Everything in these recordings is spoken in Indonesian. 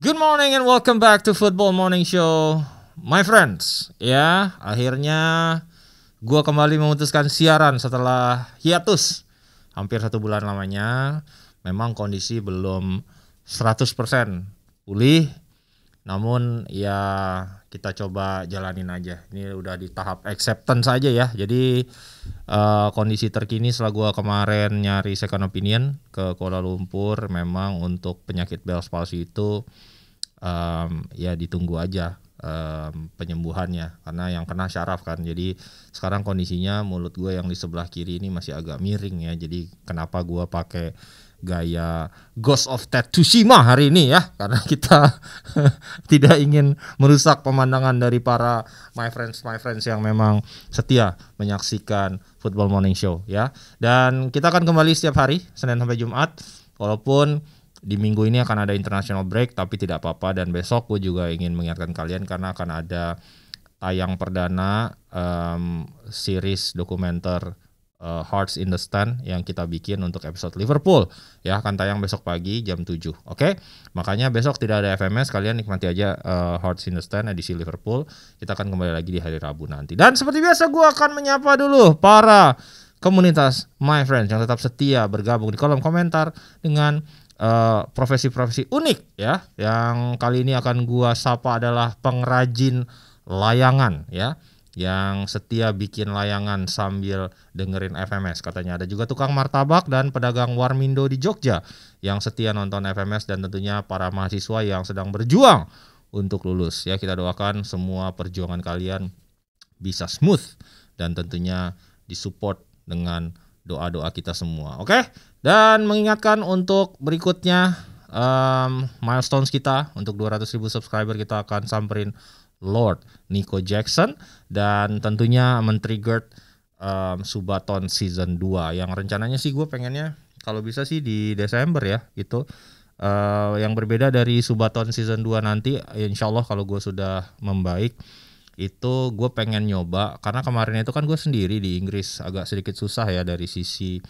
Good morning and welcome back to Football Morning Show, my friends. Ya, akhirnya gua kembali memutuskan siaran setelah hiatus hampir 1 bulan lamanya. Memang kondisi belum 100% pulih, namun ya kita coba jalanin aja. Ini udah di tahap acceptance saja ya. Jadi kondisi terkini setelah gua kemarin nyari second opinion ke Kuala Lumpur, memang untuk penyakit Bell's palsy itu ya ditunggu aja penyembuhannya, karena yang kena syaraf kan. Jadi sekarang kondisinya mulut gue yang di sebelah kiri ini masih agak miring ya. Jadi kenapa gue pakai gaya Ghost of Tsushima hari ini ya, karena kita tidak ingin merusak pemandangan dari para my friends yang memang setia menyaksikan Football Morning Show ya. Dan kita akan kembali setiap hari Senin sampai Jumat, walaupun di minggu ini akan ada international break, tapi tidak apa-apa. Dan besok gue juga ingin mengingatkan kalian karena akan ada tayang perdana series dokumenter Hearts in the Stand yang kita bikin untuk episode Liverpool ya, akan tayang besok pagi jam 7. Oke? Makanya besok tidak ada FMS, kalian nikmati aja Hearts in the Stand edisi Liverpool. Kita akan kembali lagi di hari Rabu nanti. Dan seperti biasa gue akan menyapa dulu para komunitas my friends yang tetap setia bergabung di kolom komentar dengan profesi-profesi unik ya. Yang kali ini akan gua sapa adalah pengrajin layangan ya, yang setia bikin layangan sambil dengerin FMS. Katanya ada juga tukang martabak dan pedagang warmindo di Jogja yang setia nonton FMS, dan tentunya para mahasiswa yang sedang berjuang untuk lulus ya. Kita doakan semua perjuangan kalian bisa smooth dan tentunya disupport dengan doa-doa kita semua. Oke? Dan mengingatkan untuk berikutnya milestones kita untuk 200.000 subscriber, kita akan samperin Lord Nico Jackson dan tentunya men-trigger Subathon season 2 yang rencananya sih gue pengennya kalau bisa sih di Desember ya gitu. Yang berbeda dari Subathon season 2 nanti, insyaallah kalau gue sudah membaik, itu gue pengen nyoba, karena kemarin itu kan gue sendiri di Inggris, agak sedikit susah ya dari sisi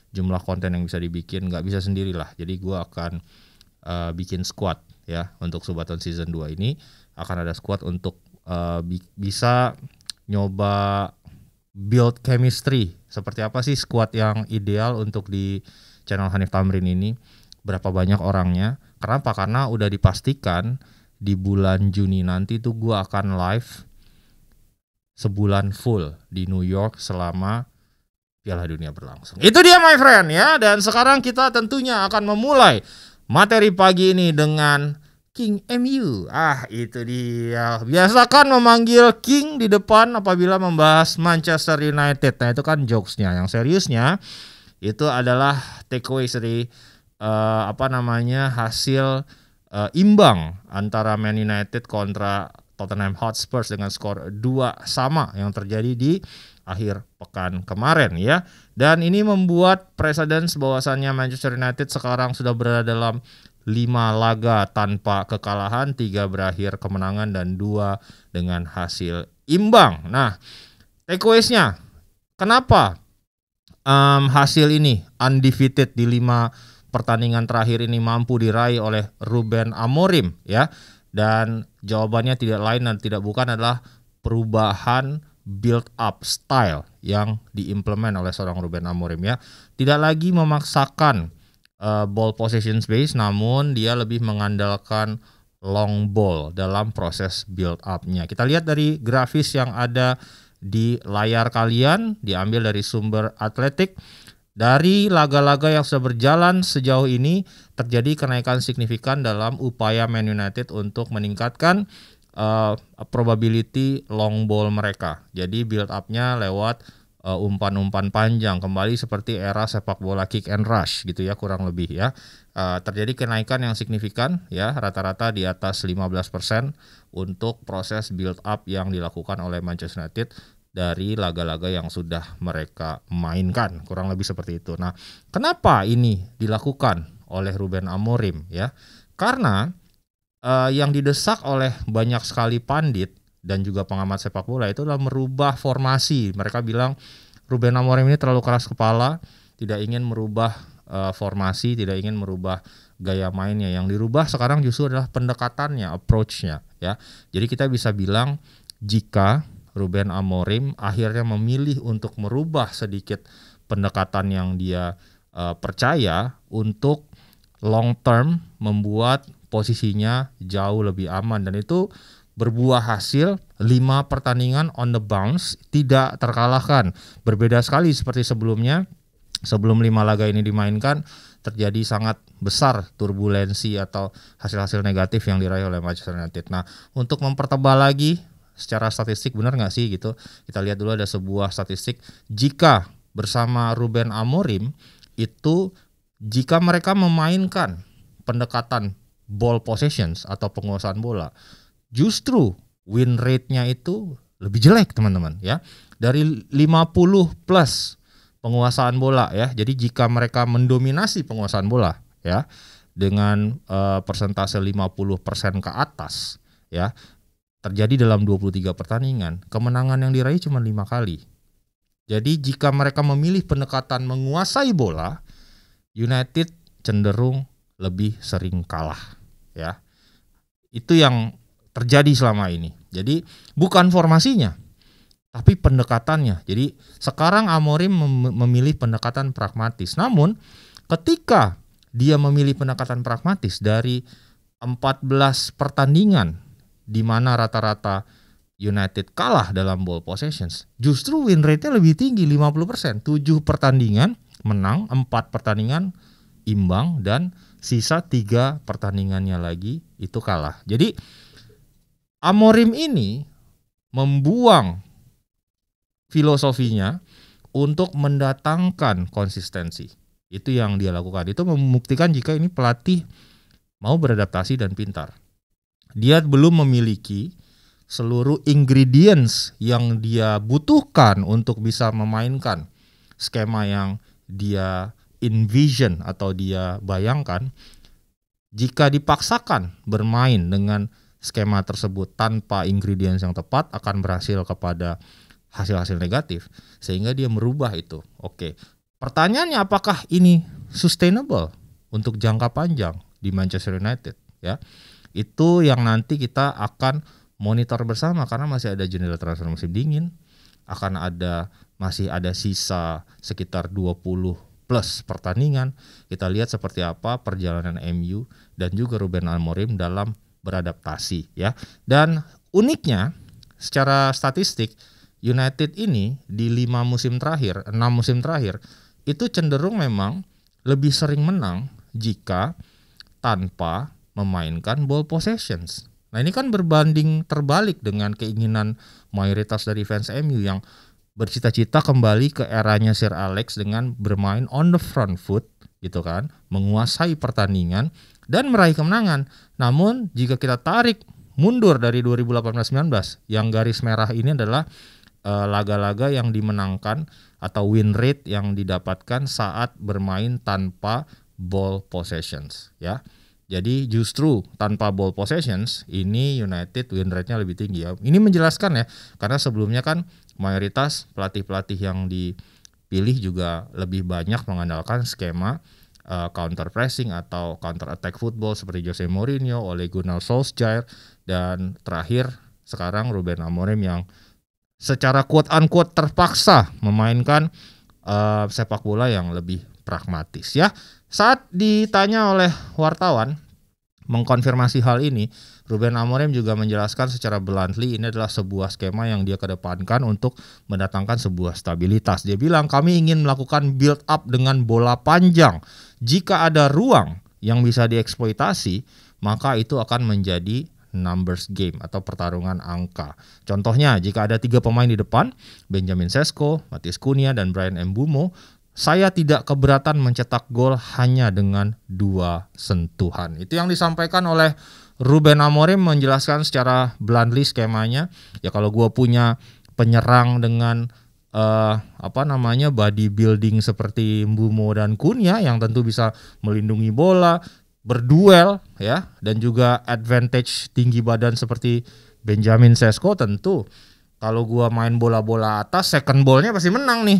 jumlah konten yang bisa dibikin, nggak bisa sendirilah. Jadi gue akan bikin squad ya untuk Subathon season 2 ini. Akan ada squad untuk bisa nyoba build chemistry. Seperti apa sih squad yang ideal untuk di channel Hanif Tamrin ini, berapa banyak orangnya. Kenapa? Karena udah dipastikan di bulan Juni nanti tuh gue akan live sebulan full di New York selama Piala Dunia berlangsung. Itu dia my friend ya. Dan sekarang kita tentunya akan memulai materi pagi ini dengan King MU. Itu dia. Biasakan memanggil King di depan apabila membahas Manchester United. Nah itu kan jokesnya. Yang seriusnya itu adalah takeaway dari hasil imbang antara Man United kontra Tottenham Hotspur dengan skor 2-2 yang terjadi di akhir pekan kemarin ya. Dan ini membuat precedence bahwasannya Manchester United sekarang sudah berada dalam 5 laga tanpa kekalahan, 3 berakhir kemenangan dan 2 dengan hasil imbang. Nah, takeaways-nya kenapa hasil ini undefeated di 5 pertandingan terakhir ini mampu diraih oleh Ruben Amorim ya. Dan jawabannya tidak lain dan tidak bukan adalah perubahan build up style yang diimplement oleh seorang Ruben Amorim ya. Tidak lagi memaksakan ball possession space, namun dia lebih mengandalkan long ball dalam proses build up-nya. Kita lihat dari grafis yang ada di layar kalian, diambil dari sumber Athletic. Dari laga-laga yang sudah berjalan sejauh ini terjadi kenaikan signifikan dalam upaya Man United untuk meningkatkan probability long ball mereka. Jadi build up-nya lewat umpan-umpan panjang, kembali seperti era sepak bola kick and rush gitu ya, kurang lebih ya. Terjadi kenaikan yang signifikan ya, rata-rata di atas 15% untuk proses build up yang dilakukan oleh Manchester United dari laga-laga yang sudah mereka mainkan, kurang lebih seperti itu. Nah, kenapa ini dilakukan oleh Ruben Amorim ya? Karena yang didesak oleh banyak sekali pandit dan juga pengamat sepak bola itu adalah merubah formasi. Mereka bilang Ruben Amorim ini terlalu keras kepala, tidak ingin merubah formasi, tidak ingin merubah gaya mainnya. Yang dirubah sekarang justru adalah pendekatannya, approach-nya ya. Jadi kita bisa bilang jika Ruben Amorim akhirnya memilih untuk merubah sedikit pendekatan yang dia percaya untuk long term membuat posisinya jauh lebih aman, dan itu berbuah hasil 5 pertandingan on the bounce tidak terkalahkan. Berbeda sekali seperti sebelumnya. Sebelum 5 laga ini dimainkan terjadi sangat besar turbulensi atau hasil-hasil negatif yang diraih oleh Manchester United. Nah, untuk mempertebal lagi secara statistik benar nggak sih gitu, kita lihat dulu ada sebuah statistik. Jika bersama Ruben Amorim itu, jika mereka memainkan pendekatan ball possessions atau penguasaan bola, justru win rate-nya itu lebih jelek teman-teman ya. Dari 50 plus penguasaan bola ya. Jadi jika mereka mendominasi penguasaan bola ya dengan persentase 50% ke atas ya, terjadi dalam 23 pertandingan, kemenangan yang diraih cuma 5 kali. Jadi jika mereka memilih pendekatan menguasai bola, United cenderung lebih sering kalah ya. Itu yang terjadi selama ini. Jadi bukan formasinya, tapi pendekatannya. Jadi sekarang Amorim memilih pendekatan pragmatis. Namun ketika dia memilih pendekatan pragmatis dari 14 pertandingan di mana rata-rata United kalah dalam ball possessions, justru win rate-nya lebih tinggi 50%. 7 pertandingan menang, 4 pertandingan imbang, dan sisa 3 pertandingannya lagi itu kalah. Jadi Amorim ini membuang filosofinya untuk mendatangkan konsistensi. Itu yang dia lakukan. Itu membuktikan jika ini pelatih mau beradaptasi dan pintar. Dia belum memiliki seluruh ingredients yang dia butuhkan untuk bisa memainkan skema yang dia envision atau dia bayangkan. Jika dipaksakan bermain dengan skema tersebut tanpa ingredients yang tepat, akan berhasil kepada hasil-hasil negatif, sehingga dia merubah itu. Oke. Pertanyaannya, apakah ini sustainable untuk jangka panjang di Manchester United ya? Itu yang nanti kita akan monitor bersama, karena masih ada jendela transfer musim dingin, masih ada sisa sekitar 20 plus pertandingan. Kita lihat seperti apa perjalanan MU dan juga Ruben Amorim dalam beradaptasi ya. Dan uniknya secara statistik, United ini di 6 musim terakhir itu cenderung memang lebih sering menang jika tanpa memainkan ball possessions. Nah, ini kan berbanding terbalik dengan keinginan mayoritas dari fans MU yang bercita-cita kembali ke eranya Sir Alex dengan bermain on the front foot gitu kan, menguasai pertandingan dan meraih kemenangan. Namun jika kita tarik mundur dari 2018-19, yang garis merah ini adalah laga-laga yang dimenangkan atau win rate yang didapatkan saat bermain tanpa ball possessions ya. Jadi justru tanpa ball possessions ini United win rate-nya lebih tinggi ya. Ini menjelaskan ya, karena sebelumnya kan mayoritas pelatih-pelatih yang dipilih juga lebih banyak mengandalkan skema counter pressing atau counter attack football seperti Jose Mourinho, Ole Gunnar Solskjaer, dan terakhir sekarang Ruben Amorim yang secara quote-unquote terpaksa memainkan sepak bola yang lebih pragmatis ya. Saat ditanya oleh wartawan mengkonfirmasi hal ini, Ruben Amorim juga menjelaskan secara bluntly ini adalah sebuah skema yang dia kedepankan untuk mendatangkan sebuah stabilitas. Dia bilang, kami ingin melakukan build up dengan bola panjang. Jika ada ruang yang bisa dieksploitasi, maka itu akan menjadi numbers game atau pertarungan angka. Contohnya, jika ada 3 pemain di depan, Benjamin Sesko, Matheus Cunha, dan Bryan Mbeumo, saya tidak keberatan mencetak gol hanya dengan 2 sentuhan. Itu yang disampaikan oleh Ruben Amorim, menjelaskan secara bluntly skemanya. Ya kalau gue punya penyerang dengan body building seperti Mbeumo dan Cunha yang tentu bisa melindungi bola, berduel ya, dan juga advantage tinggi badan seperti Benjamin Sesko, tentu kalau gua main bola-bola atas, second ball-nya pasti menang nih.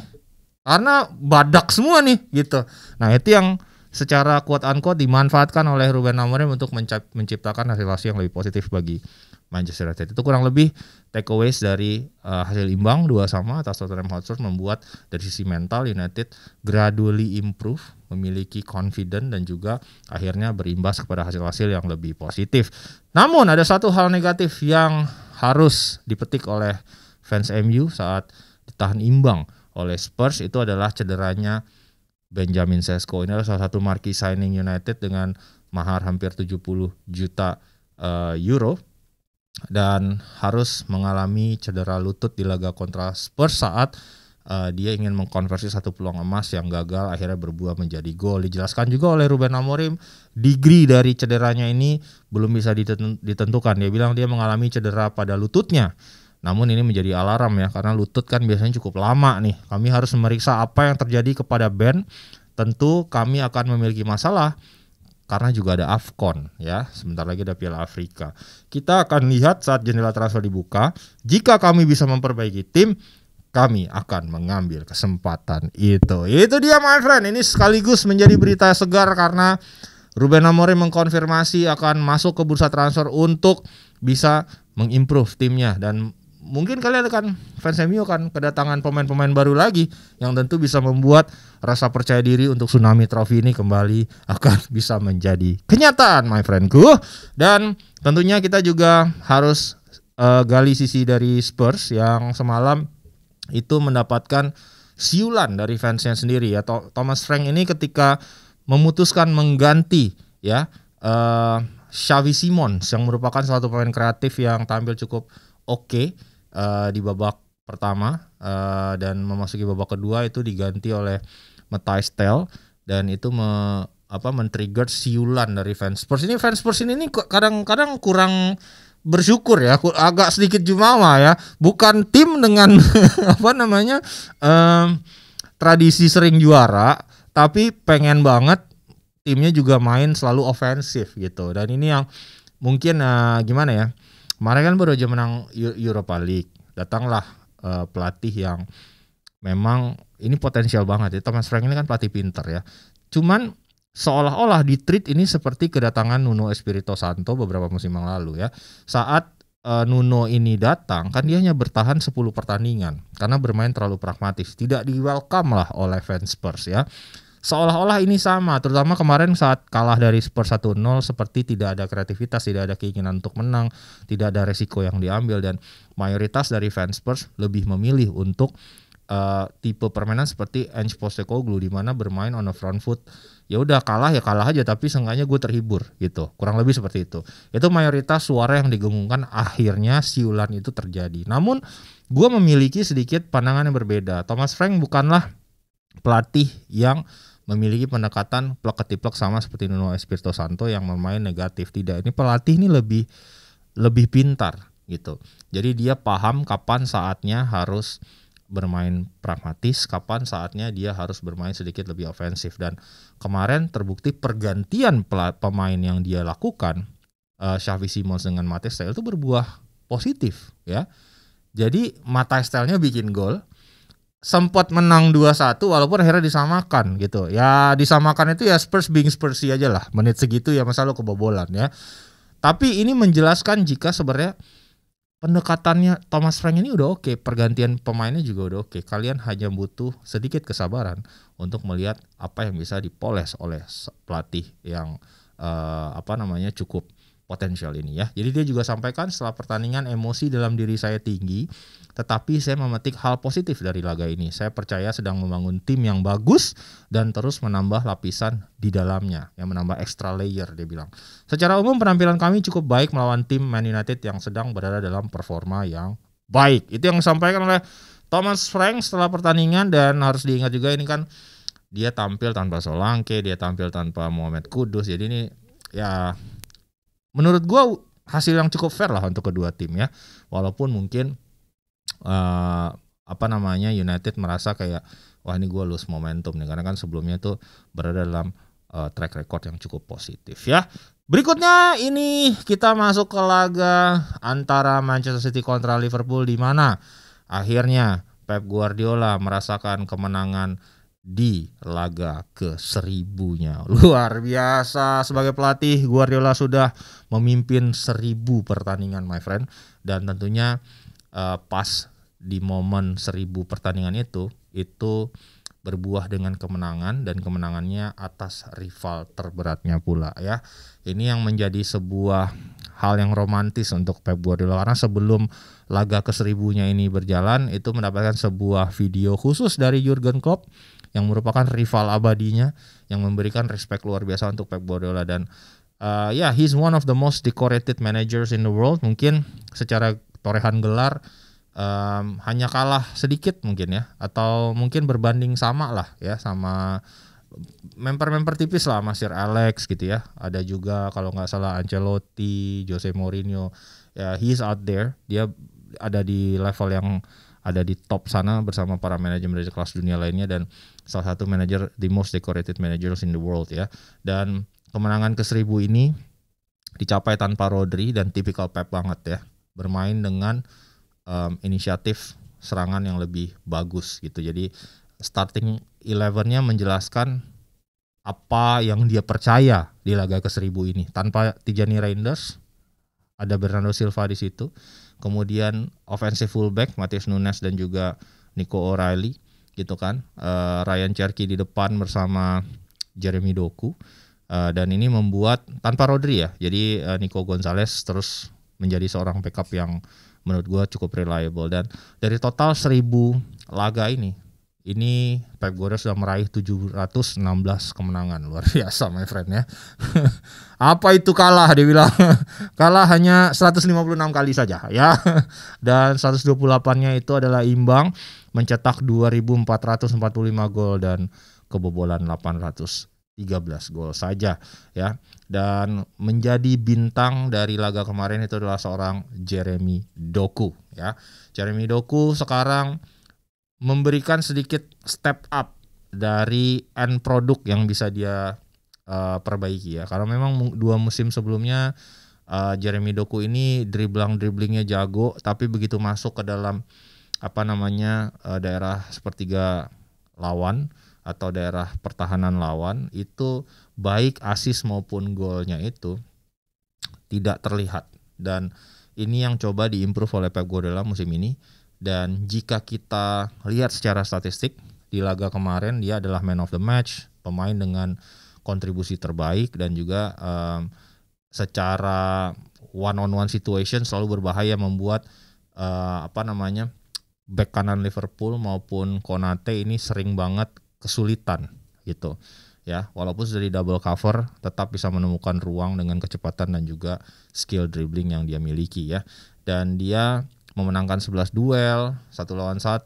Karena badak semua nih gitu. Nah, itu yang secara quote unquote dimanfaatkan oleh Ruben Amorim untuk menciptakan hasil-hasil yang lebih positif bagi Manchester United. Itu kurang lebih takeaways dari hasil imbang 2-2 atas Tottenham Hotspur membuat dari sisi mental United gradually improve, memiliki confident dan juga akhirnya berimbas kepada hasil-hasil yang lebih positif. Namun ada satu hal negatif yang harus dipetik oleh fans MU saat ditahan imbang oleh Spurs, itu adalah cederanya Benjamin Sesko. Ini adalah salah satu marquee signing United dengan mahar hampir 70 juta euro dan harus mengalami cedera lutut di laga kontra Spurs saat dia ingin mengkonversi satu peluang emas yang gagal akhirnya berbuah menjadi gol. Dijelaskan juga oleh Ruben Amorim, degree dari cederanya ini belum bisa ditentukan. Dia bilang dia mengalami cedera pada lututnya. Namun ini menjadi alarm ya, karena lutut kan biasanya cukup lama nih. Kami harus memeriksa apa yang terjadi kepada Ben. Tentu kami akan memiliki masalah karena juga ada AFCON ya. Sebentar lagi ada Piala Afrika. Kita akan lihat saat jendela transfer dibuka. Jika kami bisa memperbaiki tim, kami akan mengambil kesempatan itu. Itu dia my friend. Ini sekaligus menjadi berita segar karena Ruben Amorim mengkonfirmasi akan masuk ke bursa transfer untuk bisa mengimprove timnya, dan mungkin kalian akan fans MU akan kedatangan pemain-pemain baru lagi yang tentu bisa membuat rasa percaya diri untuk Tsunami Trophy ini kembali akan bisa menjadi kenyataan my friendku. Dan tentunya kita juga harus gali sisi dari Spurs yang semalam itu mendapatkan siulan dari fansnya sendiri ya. Thomas Frank ini ketika memutuskan mengganti ya Xavi Simons yang merupakan salah satu pemain kreatif yang tampil cukup oke di babak pertama dan memasuki babak kedua itu diganti oleh Matthijs Tel, dan itu men-trigger siulan dari fans Spurs ini. Fans Spurs ini kadang-kadang kurang bersyukur ya, agak sedikit jumawa ya. Bukan tim dengan tradisi sering juara, tapi pengen banget timnya juga main selalu ofensif gitu. Dan ini yang mungkin gimana ya, kemarin kan baru aja menang Europa League, datanglah pelatih yang memang ini potensial banget ya. Thomas Frank ini kan pelatih pinter ya, cuman seolah-olah di-treat ini seperti kedatangan Nuno Espirito Santo beberapa musim yang lalu ya. Saat Nuno ini datang kan dia hanya bertahan 10 pertandingan karena bermain terlalu pragmatis, tidak di-welcome lah oleh fans Spurs ya. Seolah-olah ini sama, terutama kemarin saat kalah dari Spurs 1-0, seperti tidak ada kreativitas, tidak ada keinginan untuk menang, tidak ada resiko yang diambil, dan mayoritas dari fans Spurs lebih memilih untuk tipe permainan seperti Ange Postecoglou, di mana bermain on the front foot. Ya udah kalah ya kalah aja, tapi seenggaknya gue terhibur gitu. Kurang lebih seperti itu. Itu mayoritas suara yang digengungkan, akhirnya siulan itu terjadi. Namun gue memiliki sedikit pandangan yang berbeda. Thomas Frank bukanlah pelatih yang memiliki pendekatan plek-ketiplek sama seperti Nuno Espirito Santo yang bermain negatif. Tidak, ini pelatih ini lebih pintar gitu. Jadi dia paham kapan saatnya harus bermain pragmatis, kapan saatnya dia harus bermain sedikit lebih ofensif. Dan kemarin terbukti pergantian pemain yang dia lakukan, Xavi Simons dengan Matthijs Tel, itu berbuah positif ya. Jadi Matthijs Telnya bikin gol, sempat menang 2-1 walaupun akhirnya disamakan gitu. Ya disamakan itu ya Spurs being Spursy aja lah. Menit segitu ya masa lo kebobolan ya. Tapi ini menjelaskan jika sebenarnya pendekatannya Thomas Frank ini udah oke, pergantian pemainnya juga udah oke. Kalian hanya butuh sedikit kesabaran untuk melihat apa yang bisa dipoles oleh pelatih yang cukup potensial ini ya. Jadi dia juga sampaikan setelah pertandingan, emosi dalam diri saya tinggi, tetapi saya memetik hal positif dari laga ini. Saya percaya sedang membangun tim yang bagus dan terus menambah lapisan di dalamnya, yang menambah extra layer, dia bilang. Secara umum penampilan kami cukup baik melawan tim Man United yang sedang berada dalam performa yang baik. Itu yang disampaikan oleh Thomas Frank setelah pertandingan. Dan harus diingat juga ini kan dia tampil tanpa Solanke, dia tampil tanpa Mohamed Kudus. Jadi ini ya menurut gue hasil yang cukup fair lah untuk kedua tim ya. Walaupun mungkin United merasa kayak wah ini gue lose momentum nih, karena kan sebelumnya tuh berada dalam track record yang cukup positif ya. Berikutnya ini kita masuk ke laga antara Manchester City kontra Liverpool, di mana akhirnya Pep Guardiola merasakan kemenangan di laga ke-1000-nya. Luar biasa, sebagai pelatih Guardiola sudah memimpin 1000 pertandingan my friend, dan tentunya pas di momen 1000 pertandingan itu berbuah dengan kemenangan, dan kemenangannya atas rival terberatnya pula ya. Ini yang menjadi sebuah hal yang romantis untuk Pep Guardiola, karena sebelum laga ke-1000-nya ini berjalan itu mendapatkan sebuah video khusus dari Jurgen Klopp yang merupakan rival abadinya, yang memberikan respect luar biasa untuk Pep Guardiola. Dan he's one of the most decorated managers in the world. Mungkin secara torehan gelar hanya kalah sedikit mungkin ya, atau mungkin berbanding sama lah ya sama member-member tipis lah, sama Sir Alex gitu ya. Ada juga kalau nggak salah Ancelotti, Jose Mourinho. Ya, he's out there. Dia ada di level yang ada di top sana bersama para manajer-manajer kelas dunia lainnya, dan salah satu manajer, the most decorated managers in the world ya. Dan kemenangan ke-1000 ini dicapai tanpa Rodri, dan tipikal Pep banget ya. Bermain dengan inisiatif serangan yang lebih bagus gitu. Jadi starting 11-nya menjelaskan apa yang dia percaya di laga ke-1000 ini. Tanpa Tijani Reinders, ada Bernardo Silva di situ. Kemudian offensive fullback Matheus Nunes dan juga Nico O'Reilly gitu kan. Ryan Cherki di depan bersama Jeremy Doku. Dan ini membuat tanpa Rodri ya. Jadi Nico Gonzalez terus menjadi seorang backup yang menurut gue cukup reliable. Dan dari total 1000 laga ini Pep Guardiola sudah meraih 716 kemenangan. Luar biasa my friend ya. Apa itu kalah, dia bilang. Kalah hanya 156 kali saja ya. Dan 128-nya itu adalah imbang, mencetak 2445 gol dan kebobolan 813 gol saja ya. Dan menjadi bintang dari laga kemarin itu adalah seorang Jeremy Doku ya. Jeremy Doku sekarang memberikan sedikit step up dari end product yang bisa dia perbaiki ya. Karena memang 2 musim sebelumnya Jeremy Doku ini dribblingnya jago, tapi begitu masuk ke dalam daerah sepertiga lawan atau daerah pertahanan lawan, itu baik assist maupun golnya itu tidak terlihat. Dan ini yang coba diimprove oleh Pep Guardiola musim ini. Dan jika kita lihat secara statistik, di laga kemarin dia adalah man of the match, pemain dengan kontribusi terbaik, dan juga secara one-on-one situation selalu berbahaya, membuat back kanan Liverpool maupun Konate ini sering banget kesulitan gitu ya. Walaupun sudah di double cover, tetap bisa menemukan ruang dengan kecepatan dan juga skill dribbling yang dia miliki ya. Dan dia memenangkan 11 duel, 1 lawan 1,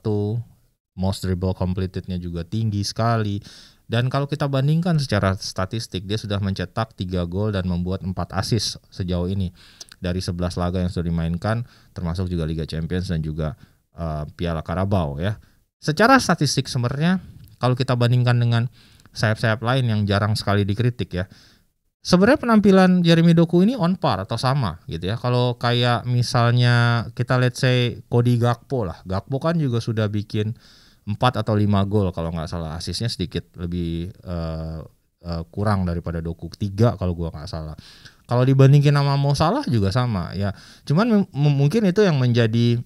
most dribble completed-nya juga tinggi sekali. Dan kalau kita bandingkan secara statistik, dia sudah mencetak 3 gol dan membuat 4 assist sejauh ini dari 11 laga yang sudah dimainkan, termasuk juga Liga Champions dan juga Piala Carabao ya. Secara statistik sebenarnya kalau kita bandingkan dengan sayap-sayap lain yang jarang sekali dikritik ya, sebenarnya penampilan Jeremy Doku ini on par atau sama gitu ya. Kalau kayak misalnya kita let's say Cody Gakpo lah. Gakpo kan juga sudah bikin 4 atau 5 gol kalau nggak salah. Asisnya sedikit lebih kurang daripada Doku, 3 kalau gua nggak salah. Kalau dibandingin sama Mo Salah juga sama ya. Cuman mungkin itu yang menjadi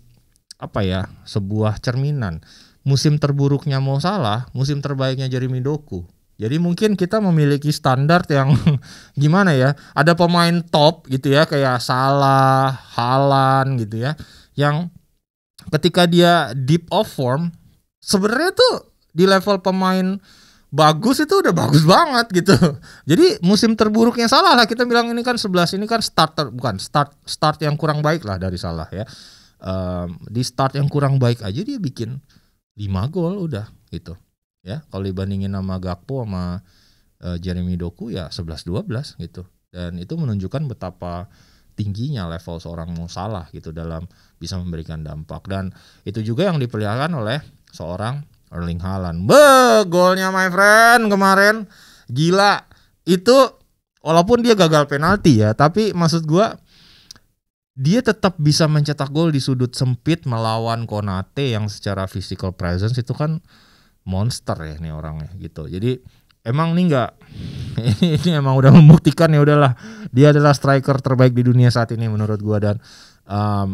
sebuah cerminan. Musim terburuknya Mo Salah, musim terbaiknya Jeremy Doku. Jadi mungkin kita memiliki standar yang gimana ya, ada pemain top gitu ya kayak Salah, Haaland gitu ya, yang ketika dia deep of form sebenarnya tuh di level pemain bagus itu udah bagus banget gitu. Jadi musim terburuknya Salah lah, kita bilang ini kan 11 ini kan start yang kurang baik lah dari Salah ya. Di start yang kurang baik aja dia bikin 5 gol udah gitu. Ya, kalau dibandingin sama Gakpo sama Jeremy Doku ya 11-12 gitu. Dan itu menunjukkan betapa tingginya level seorang Mo Salah gitu dalam bisa memberikan dampak. Dan itu juga yang diperlihatkan oleh seorang Erling Haaland. Golnya my friend kemarin gila. Itu walaupun dia gagal penalti ya, tapi maksud gua dia tetap bisa mencetak gol di sudut sempit melawan Konate yang secara physical presence itu kan monster ya nih orangnya gitu. Jadi emang nih nggak ini emang udah membuktikan ya udahlah dia adalah striker terbaik di dunia saat ini menurut gua. Dan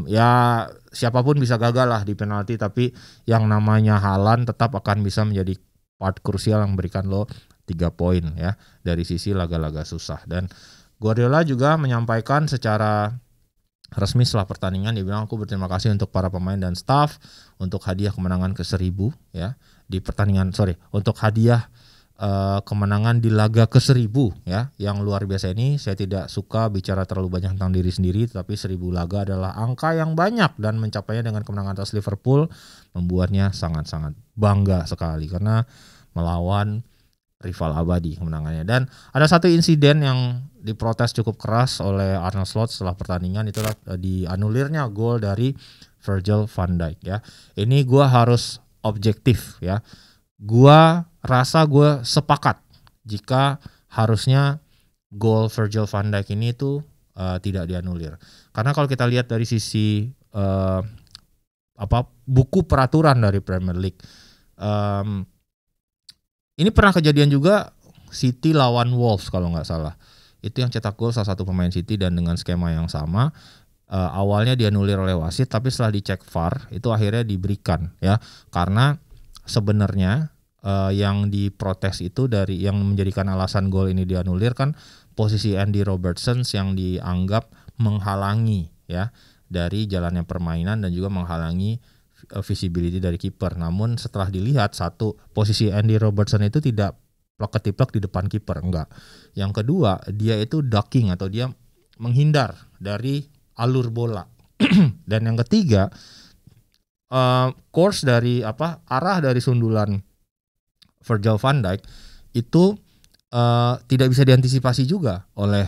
ya siapapun bisa gagal lah di penalti, tapi yang namanya Haaland tetap akan bisa menjadi part krusial yang memberikan lo 3 poin ya dari sisi laga-laga susah. Dan Guardiola juga menyampaikan secara resmi setelah pertandingan, dia bilang aku berterima kasih untuk para pemain dan staff untuk hadiah kemenangan ke-1000 ya di pertandingan untuk hadiah kemenangan di laga ke-1000 ya yang luar biasa ini. Saya tidak suka bicara terlalu banyak tentang diri sendiri, tapi 1000 laga adalah angka yang banyak dan mencapainya dengan kemenangan atas Liverpool membuatnya sangat-sangat bangga sekali karena melawan rival abadi kemenangannya. Dan ada satu insiden yang diprotes cukup keras oleh Arne Slot setelah pertandingan, itulah dianulirnya gol dari Virgil van Dijk ya. Ini gua harus objektif ya. Gua rasa gue sepakat jika harusnya gol Virgil van Dijk ini itu tidak dianulir. Karena kalau kita lihat dari sisi buku peraturan dari Premier League, ini pernah kejadian juga City lawan Wolves kalau nggak salah. Itu yang cetak gol salah satu pemain City dan dengan skema yang sama. Awalnya dianulir oleh wasit, tapi setelah dicek VAR itu akhirnya diberikan ya. Karena sebenarnya yang diprotes itu dari yang menjadikan alasan gol ini dianulir kan posisi Andy Robertson yang dianggap menghalangi ya dari jalannya permainan dan juga menghalangi visibility dari kiper. Namun setelah dilihat, satu, posisi Andy Robertson itu tidak plek-ketiplek di depan kiper, enggak. Yang kedua, dia itu ducking atau dia menghindar dari alur bola. Dan yang ketiga, course dari arah dari sundulan Virgil van Dijk itu tidak bisa diantisipasi juga oleh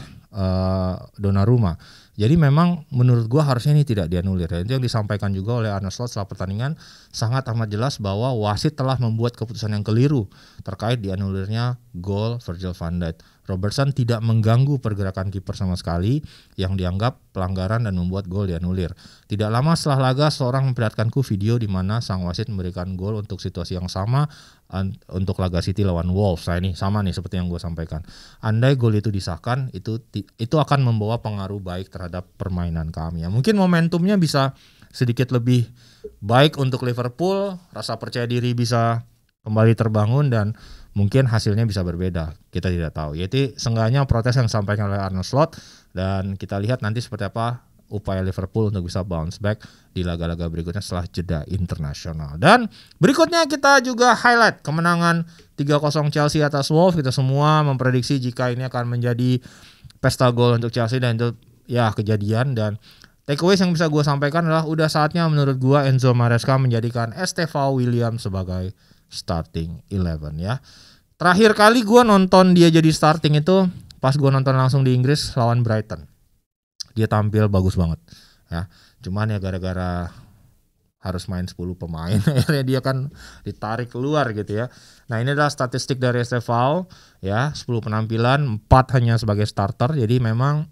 Donnarumma. Jadi memang menurut gua harusnya ini tidak dianulir. Itu yang disampaikan juga oleh Arne Slot setelah pertandingan, sangat amat jelas bahwa wasit telah membuat keputusan yang keliru terkait dianulirnya gol Virgil van Dijk. Robertson tidak mengganggu pergerakan kiper sama sekali yang dianggap pelanggaran dan membuat gol dianulir. Tidak lama setelah laga, seorang memperlihatkanku video di mana sang wasit memberikan gol untuk situasi yang sama untuk laga City lawan Wolves. Nah ini sama nih seperti yang gue sampaikan. Andai gol itu disahkan, itu akan membawa pengaruh baik terhadap permainan kami. Ya, mungkin momentumnya bisa sedikit lebih baik untuk Liverpool, rasa percaya diri bisa kembali terbangun dan mungkin hasilnya bisa berbeda. Kita tidak tahu. Yaitu seenggaknya protes yang disampaikan oleh Arne Slot dan kita lihat nanti seperti apa upaya Liverpool untuk bisa bounce back di laga-laga berikutnya setelah jeda internasional. Dan berikutnya kita juga highlight kemenangan 3-0 Chelsea atas Wolves. Kita semua memprediksi jika ini akan menjadi pesta gol untuk Chelsea dan itu ya kejadian. Dan takeaways yang bisa gue sampaikan adalah udah saatnya menurut gue Enzo Maresca menjadikan Estevao William sebagai starting 11 ya. Terakhir kali gue nonton dia jadi starting itu pas gue nonton langsung di Inggris lawan Brighton. Dia tampil bagus banget ya. Cuman ya gara-gara harus main 10 pemain akhirnya dia kan ditarik keluar gitu ya. Nah ini adalah statistik dari Estevao ya, 10 penampilan 4 hanya sebagai starter. Jadi memang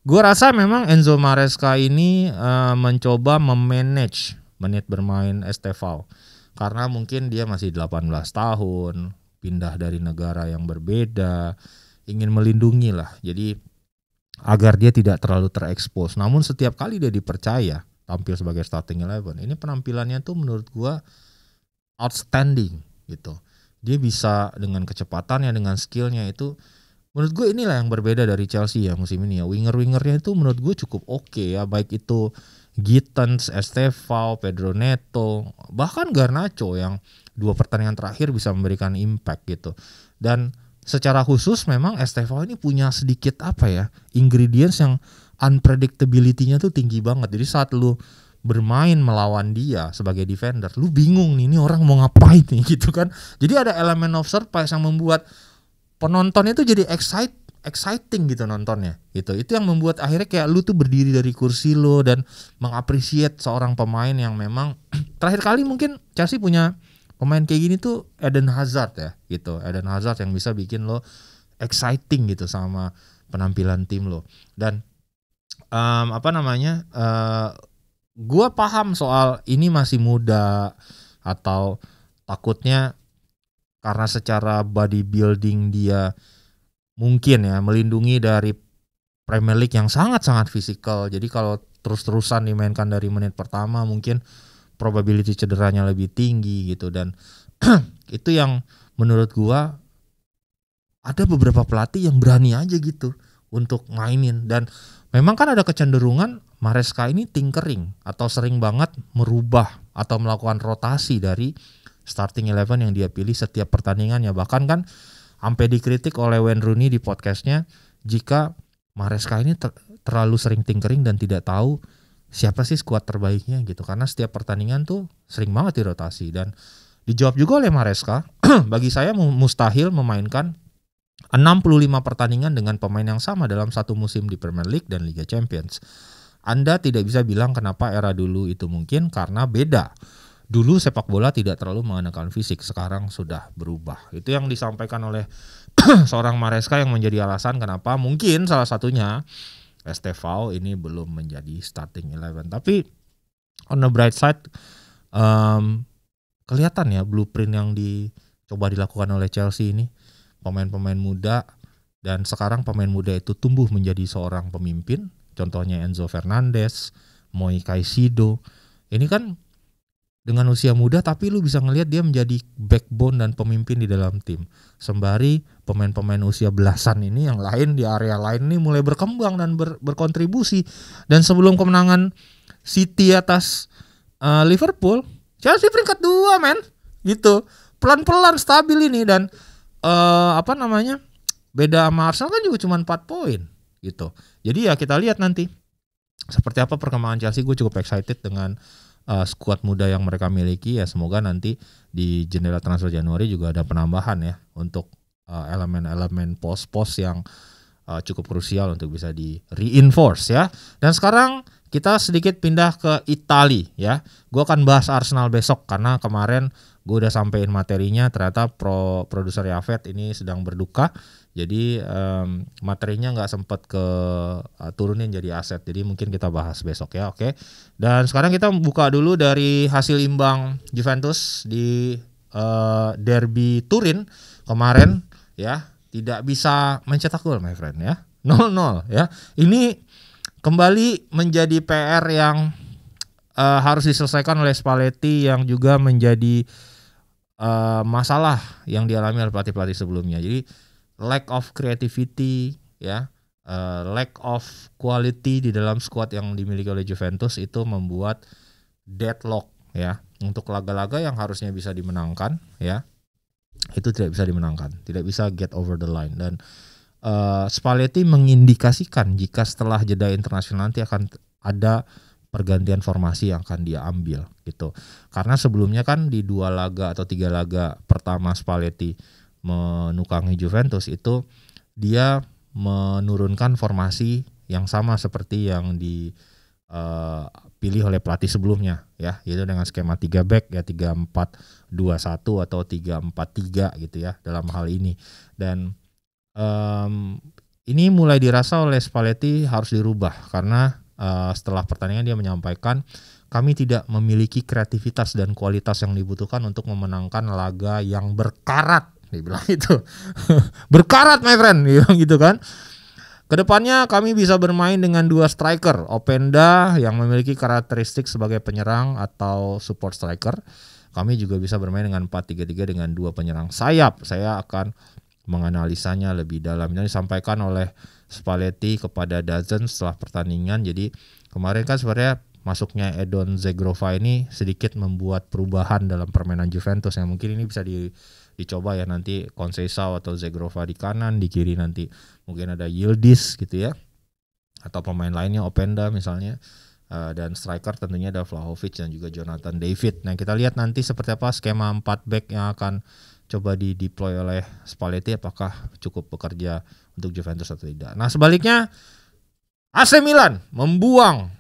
gue rasa memang Enzo Maresca ini mencoba memanage menit bermain Estevao. Karena mungkin dia masih 18 tahun, pindah dari negara yang berbeda, ingin melindungi lah. Jadi agar dia tidak terlalu terekspos. Namun setiap kali dia dipercaya tampil sebagai starting 11, ini penampilannya tuh menurut gua outstanding gitu. Dia bisa dengan kecepatannya, dengan skillnya itu menurut gue inilah yang berbeda dari Chelsea ya musim ini ya. Winger-wingernya itu menurut gue cukup oke ya, baik itu Gittens, Estevao, Pedro Neto, bahkan Garnacho yang 2 pertandingan terakhir bisa memberikan impact gitu. Dan secara khusus memang Estevao ini punya sedikit ingredients yang unpredictability-nya tuh tinggi banget. Jadi saat lu bermain melawan dia sebagai defender, lu bingung nih ini orang mau ngapain nih gitu kan. Jadi ada elemen of surprise yang membuat penonton itu jadi exciting gitu nontonnya gitu. Itu yang membuat akhirnya kayak lu tuh berdiri dari kursi lo dan mengapresiat seorang pemain yang memang terakhir kali mungkin Chelsea punya pemain kayak gini tuh Eden Hazard ya gitu. Eden Hazard yang bisa bikin lo exciting gitu sama penampilan tim lo. Dan gua paham soal ini masih muda atau takutnya karena secara bodybuilding dia mungkin ya melindungi dari Premier League yang sangat-sangat fisikal. Jadi kalau terus-terusan dimainkan dari menit pertama mungkin probability cederanya lebih tinggi gitu. Dan itu yang menurut gua ada beberapa pelatih yang berani aja gitu untuk mainin. Dan memang kan ada kecenderungan Maresca ini tinkering atau sering banget merubah atau melakukan rotasi dari starting 11 yang dia pilih setiap pertandingannya. Bahkan kan sampai dikritik oleh Wayne Rooney di podcastnya jika Maresca ini terlalu sering tinkering dan tidak tahu siapa sih skuad terbaiknya gitu. Karena setiap pertandingan tuh sering banget dirotasi. Dan dijawab juga oleh Maresca, bagi saya mustahil memainkan 65 pertandingan dengan pemain yang sama dalam satu musim di Premier League dan Liga Champions. Anda tidak bisa bilang kenapa era dulu itu mungkin, karena beda. Dulu sepak bola tidak terlalu mengandalkan fisik, sekarang sudah berubah. Itu yang disampaikan oleh seorang Maresca yang menjadi alasan kenapa mungkin salah satunya Estevao ini belum menjadi starting 11. Tapi on the bright side, kelihatan ya blueprint yang dicoba dilakukan oleh Chelsea ini. Pemain-pemain muda, dan sekarang pemain muda itu tumbuh menjadi seorang pemimpin. Contohnya Enzo Fernandez, Moi Caicedo. Ini kan dengan usia muda tapi lu bisa ngelihat dia menjadi backbone dan pemimpin di dalam tim. Sembari pemain-pemain usia belasan ini yang lain di area lain ini mulai berkembang dan berkontribusi. Dan sebelum kemenangan City atas Liverpool, Chelsea peringkat 2 men. Gitu. Pelan-pelan stabil ini. Dan beda sama Arsenal kan juga cuma 4 poin gitu. Jadi ya kita lihat nanti seperti apa perkembangan Chelsea. Gue cukup excited dengan skuad muda yang mereka miliki ya. Semoga nanti di jendela transfer Januari juga ada penambahan ya untuk elemen-elemen pos-pos yang cukup krusial untuk bisa di reinforce ya. Dan sekarang kita sedikit pindah ke Italia ya. Gue akan bahas Arsenal besok karena kemarin gue udah sampein materinya, ternyata produser Yafet ini sedang berduka. Jadi materinya nggak sempet ke turunin jadi aset. Jadi mungkin kita bahas besok ya, oke. Dan sekarang kita buka dulu dari hasil imbang Juventus di derby Turin kemarin ya. Tidak bisa mencetak gol my friend ya. 0-0 ya. Ini kembali menjadi PR yang harus diselesaikan oleh Spalletti yang juga menjadi masalah yang dialami oleh pelatih-pelatih sebelumnya. Jadi lack of creativity ya, lack of quality di dalam skuad yang dimiliki oleh Juventus itu membuat deadlock ya untuk laga-laga yang harusnya bisa dimenangkan ya. Itu tidak bisa dimenangkan, tidak bisa get over the line. Dan Spalletti mengindikasikan jika setelah jeda internasional nanti akan ada pergantian formasi yang akan dia ambil gitu. Karena sebelumnya kan di 2 laga atau 3 laga pertama Spalletti menukangi Juventus itu dia menurunkan formasi yang sama seperti yang dipilih oleh pelatih sebelumnya ya, yaitu dengan skema 3 back ya, 3-4-2-1 atau 3-4-3 gitu ya dalam hal ini. Dan ini mulai dirasa oleh Spalletti harus dirubah karena setelah pertandingan dia menyampaikan kami tidak memiliki kreativitas dan kualitas yang dibutuhkan untuk memenangkan laga yang berkarat. Dia bilang itu berkarat my friend, dia bilang gitu kan. Kedepannya kami bisa bermain dengan 2 striker, Openda yang memiliki karakteristik sebagai penyerang atau support striker. Kami juga bisa bermain dengan 4-3-3 dengan 2 penyerang sayap. Saya akan menganalisanya lebih dalam. Ini disampaikan oleh Spalletti kepada DAZN setelah pertandingan. Jadi kemarin kan sebenarnya masuknya Edon Zegrova ini sedikit membuat perubahan dalam permainan Juventus yang mungkin ini bisa dicoba ya nanti. Conceição atau Zegrova di kanan, di kiri nanti mungkin ada Yildiz gitu ya, atau pemain lainnya Openda misalnya, dan striker tentunya ada Vlahovic dan juga Jonathan David. Nah kita lihat nanti seperti apa skema 4 back yang akan coba dideploy oleh Spalletti, apakah cukup bekerja untuk Juventus atau tidak. Nah sebaliknya AC Milan membuang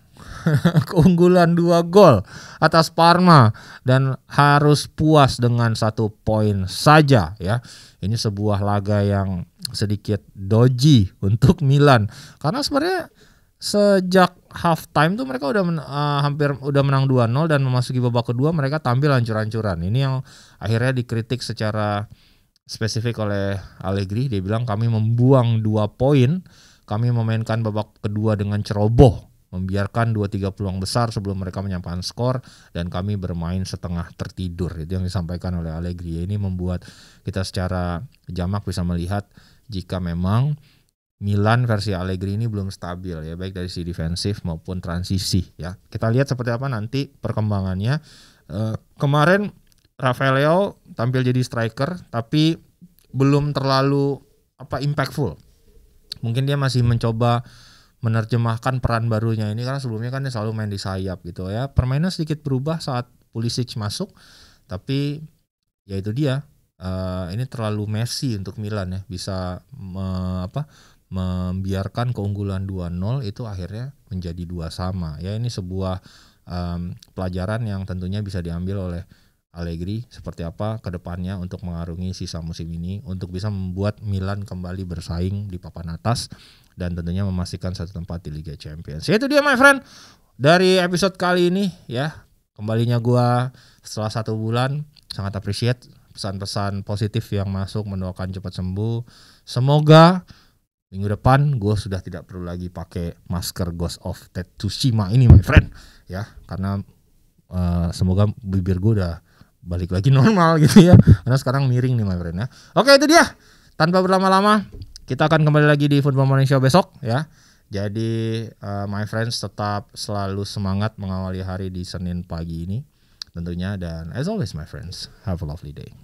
keunggulan 2 gol atas Parma dan harus puas dengan 1 poin saja ya. Ini sebuah laga yang sedikit dodgy untuk Milan karena sebenarnya sejak half time tuh mereka udah hampir udah menang 2-0 dan memasuki babak kedua mereka tampil hancur-hancuran. Ini yang akhirnya dikritik secara spesifik oleh Allegri. Dia bilang kami membuang 2 poin, kami memainkan babak kedua dengan ceroboh, membiarkan 2-3 peluang besar sebelum mereka menyampaikan skor dan kami bermain setengah tertidur. Itu yang disampaikan oleh Allegri. Ini membuat kita secara jamak bisa melihat jika memang Milan versi Allegri ini belum stabil ya, baik dari sisi defensif maupun transisi ya. Kita lihat seperti apa nanti perkembangannya. Kemarin Rafael Leao tampil jadi striker tapi belum terlalu impactful. Mungkin dia masih mencoba menerjemahkan peran barunya ini karena sebelumnya kan dia selalu main di sayap gitu ya. Permainan sedikit berubah saat Pulisic masuk, tapi ya itu dia. Ini terlalu Messi untuk Milan ya, bisa membiarkan keunggulan 2-0 itu akhirnya menjadi 2-2. Ya ini sebuah pelajaran yang tentunya bisa diambil oleh Allegri seperti apa ke depannya untuk mengarungi sisa musim ini untuk bisa membuat Milan kembali bersaing di papan atas dan tentunya memastikan satu tempat di Liga Champions. Ya itu dia my friend dari episode kali ini ya. Kembalinya gua setelah 1 bulan, sangat appreciate pesan-pesan positif yang masuk, mendoakan cepat sembuh. Semoga minggu depan gue sudah tidak perlu lagi pakai masker Ghost of Tsushima ini my friend ya, karena semoga bibir gue udah balik lagi normal gitu ya, karena sekarang miring nih my friend ya. Oke itu dia, tanpa berlama-lama kita akan kembali lagi di Football Morning Show besok ya. Jadi my friends tetap selalu semangat mengawali hari di Senin pagi ini tentunya, dan as always my friends have a lovely day.